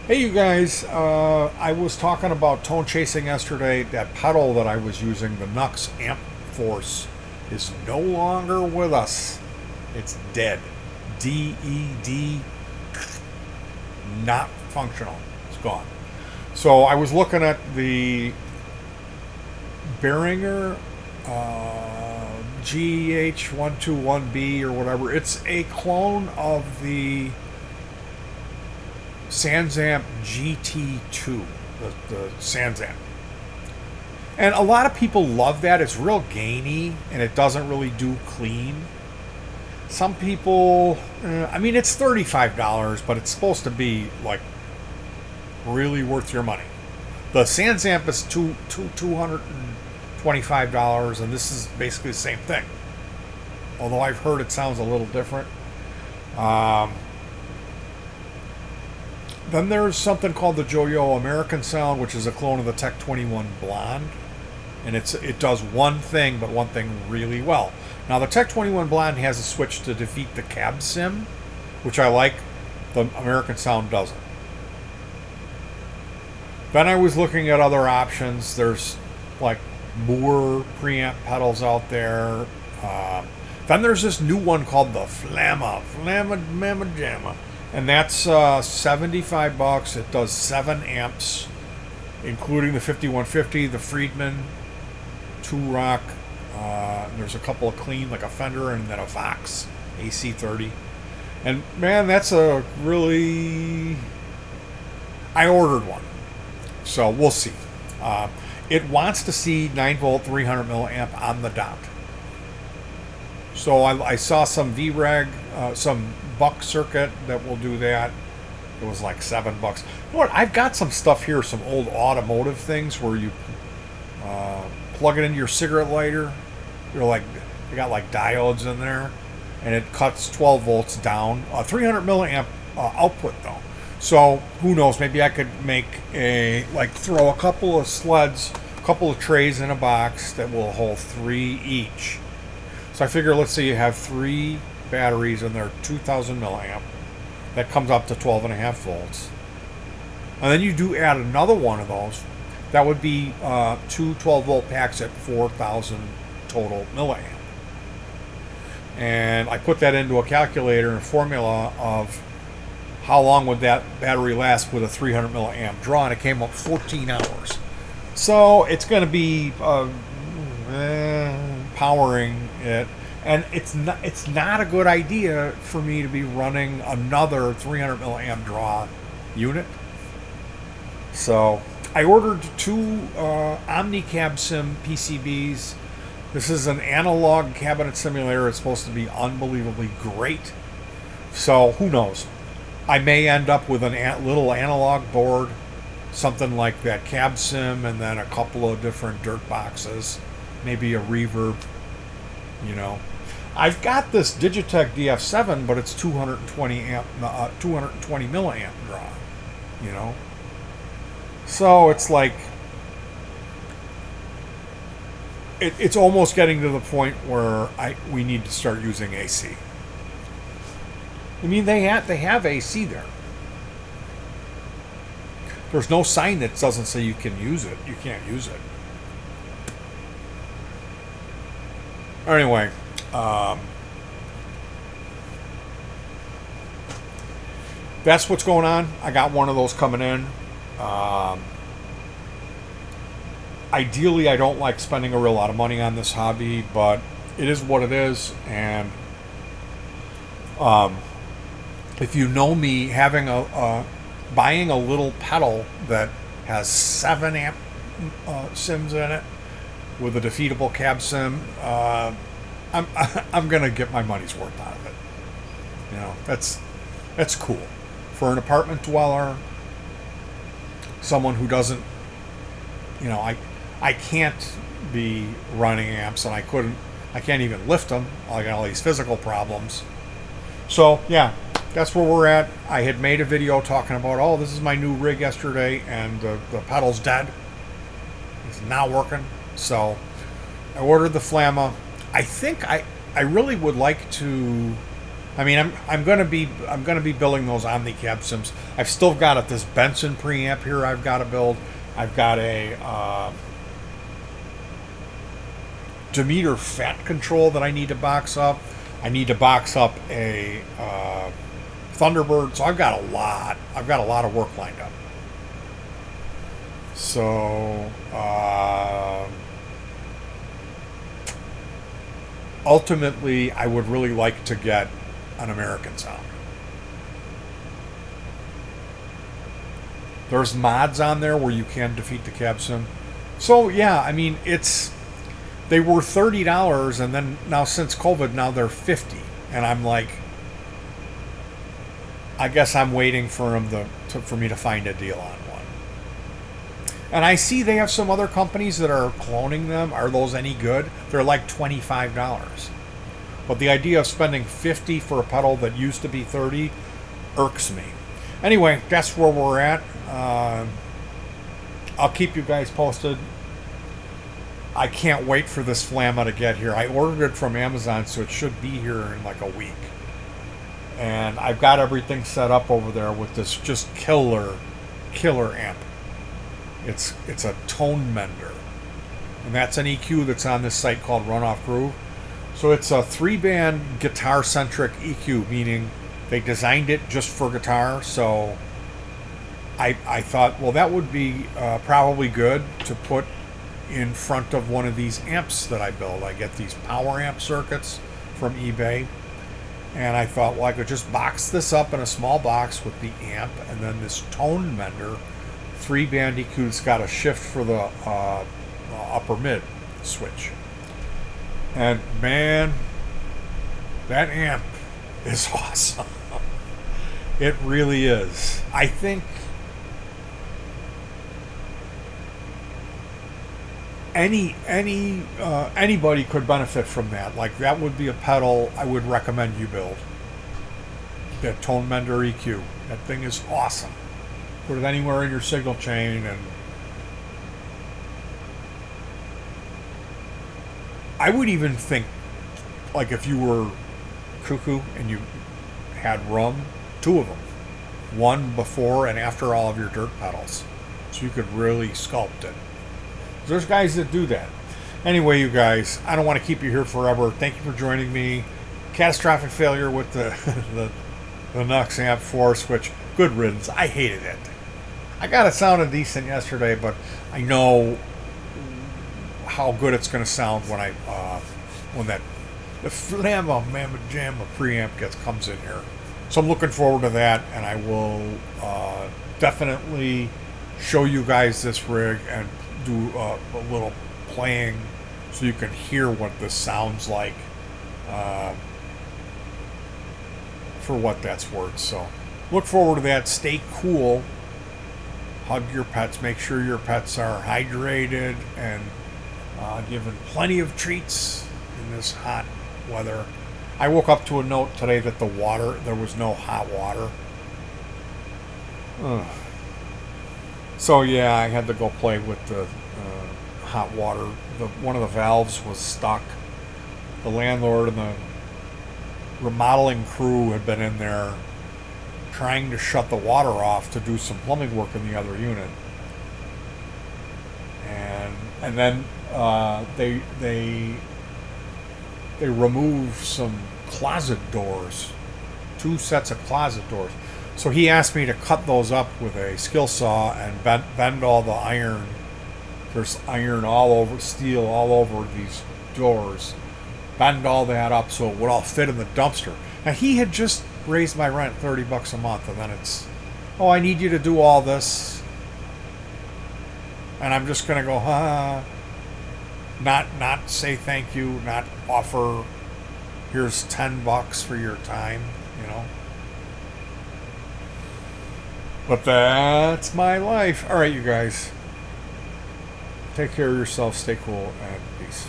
Hey, you guys. I was talking about tone chasing yesterday. That pedal that I was using, the Nux Amp Force, is no longer with us. It's dead. DED, not functional. It's gone. So I was looking at the Behringer GH121B or whatever. It's a clone of the Sansamp GT2, the Sansamp. And a lot of people love that. It's real gainy and it doesn't really do clean. Some people, I mean, it's $35, but it's supposed to be like really worth your money. The Sansamp is $225, and this is basically the same thing. Although I've heard it sounds a little different. Um, Then there's something called the Joyo American Sound, which is a clone of the Tech 21 Blonde, and it does one thing, but one thing really well. Now the Tech 21 Blonde has a switch to defeat the cab sim, which I like. The American Sound doesn't. Then I was looking at other options. There's like Moore preamp pedals out there. Then there's this new one called the Flamma Mamma Jamma, and that's $75. It does 7 amps, including the 5150, the Friedman, 2-rock. There's a couple of clean, like a Fender and then a Vox AC30. And man, that's a really. I ordered one, so we'll see. It wants to see 9-volt 300 milliamp on the dot. So I saw some VREG, some buck circuit that will do that. It was like $7. You know what? I've got some stuff here, some old automotive things where you plug it into your cigarette lighter. They got like diodes in there, and it cuts 12 volts down. 300 milliamp output though. So who knows? Maybe I could make throw a couple of sleds, a couple of trays in a box that will hold 3 each. So I figure, let's say you have 3 batteries and they're 2,000 milliamp. That comes up to 12.5 volts. And then you do add another one of those. That would be 2 12-volt packs at 4,000 total milliamp. And I put that into a calculator and a formula of how long would that battery last with a 300 milliamp draw, and it came up 14 hours. So it's going to be powering it, and it's not a good idea for me to be running another 300 milliamp draw unit. So I ordered 2 OmniCab Sim PCBs. This is an analog cabinet simulator. It's supposed to be unbelievably great. So who knows? I may end up with a little analog board, something like that cab sim, and then a couple of different dirt boxes, maybe a reverb. I've got this Digitech DF7, but it's 220 milliamp draw. So it's like it's almost getting to the point where we need to start using AC. I mean, they have AC there. There's no sign that doesn't say you can use it. You can't use it. Anyway, that's what's going on. I got one of those coming in. Ideally, I don't like spending a real lot of money on this hobby, but it is what it is. And if you know me, having buying a little pedal that has 7 amp sims in it with a defeatable cab sim, I'm gonna get my money's worth out of it. That's cool for an apartment dweller, someone who doesn't, I can't be running amps, and I can't even lift them. I got all these physical problems. So yeah, that's where we're at. I had made a video talking about, this is my new rig yesterday, and the pedal's dead. It's not working. So I ordered the Flamma. I think I really would like to I mean, I'm gonna be building those Omni cab sims. I've still got this Benson preamp here. I've got to build. I've got a Demeter fat control that I need to box up. I need to box up a Thunderbird. So I've got a lot. I've got a lot of work lined up. So ultimately, I would really like to get an American sound. There's mods on there where you can defeat the cab sim. So yeah, I mean they were $30, and then now since COVID, now they're $50, and I'm like, I guess I'm waiting for them for me to find a deal on one. And I see they have some other companies that are cloning them. Are those any good? They're like $25. But the idea of spending $50 for a pedal that used to be $30 irks me. Anyway, that's where we're at. I'll keep you guys posted. I can't wait for this Flamma to get here. I ordered it from Amazon, so it should be here in like a week. And I've got everything set up over there with this just killer amp. It's a tone mender. And that's an EQ that's on this site called Runoff Groove. So it's a 3-band guitar-centric EQ, meaning they designed it just for guitar. So I thought, well, that would be probably good to put in front of one of these amps that I build. I get these power amp circuits from eBay. And I thought, well, I could just box this up in a small box with the amp and then this tone mender 3-band EQ that's got a shift for the upper mid switch. And man, that amp is awesome. It really is. I think anybody could benefit from that. Like, that would be a pedal I would recommend you build. That tone mender EQ. That thing is awesome. Put it anywhere in your signal chain, and I would even think, like, if you were cuckoo and you had room, 2 of them, one before and after all of your dirt pedals, so you could really sculpt it. There's guys that do that. Anyway, you guys, I don't want to keep you here forever. Thank you for joining me. Catastrophic failure with the Nux Amp Force, which, good riddance. I hated it. I got it sounding decent yesterday, but I know how good it's going to sound when the Flamma Mamma Jamma preamp comes in here. So I'm looking forward to that, and I will definitely show you guys this rig and do a little playing so you can hear what this sounds like for what that's worth. So look forward to that. Stay cool. Hug your pets. Make sure your pets are hydrated and given plenty of treats in this hot weather. I woke up to a note today that there was no hot water. Ugh. So yeah, I had to go play with the hot water. One of the valves was stuck. The landlord and the remodeling crew had been in there trying to shut the water off to do some plumbing work in the other unit. And then they removed some closet doors, 2 sets of closet doors. So he asked me to cut those up with a skill saw and bend all the iron. There's iron all over, steel all over these doors. Bend all that up so it would all fit in the dumpster. Now, he had just raised my rent $30 a month, and then it's, oh, I need you to do all this. And I'm just going to go, not say thank you, not offer, here's $10 for your time, you know. But that's my life. All right, you guys. Take care of yourself. Stay cool, and peace.